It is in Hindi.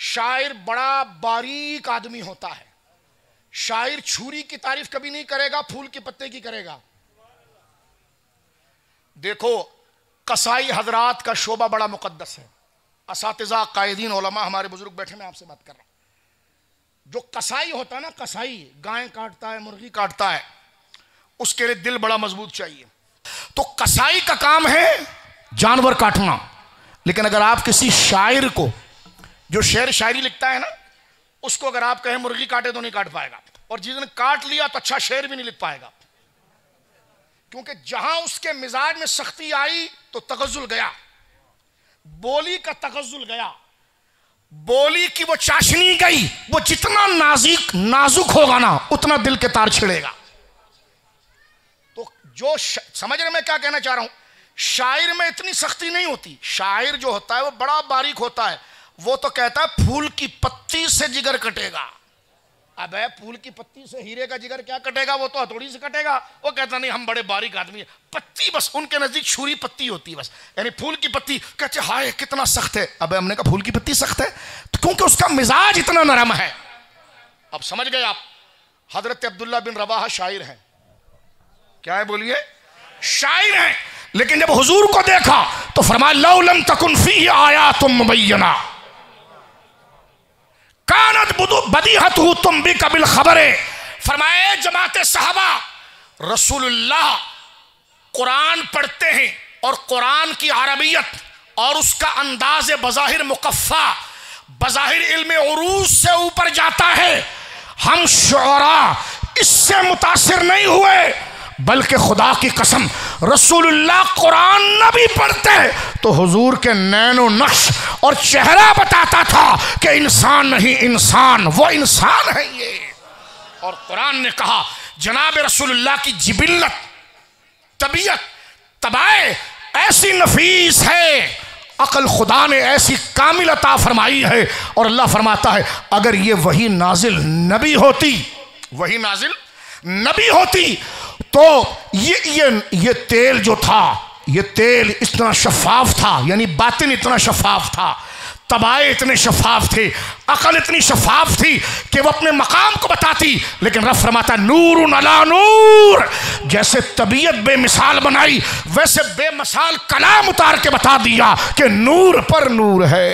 शायर बड़ा बारीक आदमी होता है। शायर छुरी की तारीफ कभी नहीं करेगा, फूल के पत्ते की करेगा। देखो कसाई हजरात का शोबा बड़ा मुकद्दस है। असातिज़ा, कायदीन, उलमा, हमारे बुजुर्ग बैठे, मैं आपसे बात कर रहा हूं। जो कसाई होता है ना, कसाई गाय काटता है, मुर्गी काटता है, उसके लिए दिल बड़ा मजबूत चाहिए। तो कसाई का काम है जानवर काटना। लेकिन अगर आप किसी शायर को, जो शेर शायरी लिखता है ना, उसको अगर आप कहें मुर्गी काटे तो नहीं काट पाएगा, और जिसने काट लिया तो अच्छा शेर भी नहीं लिख पाएगा। क्योंकि जहां उसके मिजाज में सख्ती आई तो तगज़ुल गया, बोली का तगज़ुल गया, बोली की वो चाशनी गई। वो जितना नाजुक होगा ना, उतना दिल के तार छिड़ेगा। तो जो समझ रहे मैं क्या कहना चाह रहा हूं, शायर में इतनी सख्ती नहीं होती। शायर जो होता है वो बड़ा बारीक होता है। वो तो कहता है फूल की पत्ती से जिगर कटेगा। अबे फूल की पत्ती से हीरे का जिगर क्या कटेगा, वो तो हथौड़ी से कटेगा। वो कहता नहीं हम बड़े बारीक आदमी है, पत्ती बस उनके नजदीक छुरी पत्ती होती है बस, यानी फूल की पत्ती। कहते हाय कितना सख्त है। अबे हमने कहा फूल की पत्ती सख्त है तो क्योंकि उसका मिजाज इतना नरम है। अब समझ गए आप। हजरत अब्दुल्ला बिन रवाहा शायर हैं। क्या है बोलिए? शायर हैं। लेकिन जब हुजूर को देखा तो फरमाया लौ लम तकुन फीही आयातुम मुबय्यना कानत बदीहतहु तुंबिका बिल खबरे। फरमाए जमाते सहाबा, रसूलुल्लाह कुरान पढ़ते हैं और कुरान की अरबियत और उसका अंदाज बज़ाहिर मुकफ़्फ़ा, बज़ाहिर इल्म उरूज से ऊपर जाता है। हम शुअरा इससे मुतासिर नहीं हुए, बल्कि खुदा की कसम रसूलुल्लाह कुरान न भी पढ़ते तो हुजूर के नैनो नक्श और चेहरा बताता था कि इंसान नहीं इंसान, वो इंसान है ये। और कुरान ने कहा जनाब रसूलुल्लाह की जिबिल्लत, तबीयत, तबाए ऐसी नफीस है, अकल खुदा ने ऐसी कामिल अता फरमाई है। और अल्लाह फरमाता है अगर ये वही नाजिल नबी होती, वही नाजिल नबी होती तो ये तेल जो था, ये तेल इतना शफाफ था, यानी बातिन इतना शफाफ था, तबाए इतने शफाफ थे, अकल इतनी शफाफ थी कि वो अपने मकाम को बताती। लेकिन रब फरमाता नूरुन अला नूर, जैसे तबीयत बेमिसाल बनाई वैसे बेमिसाल कलाम उतार के बता दिया कि नूर पर नूर है।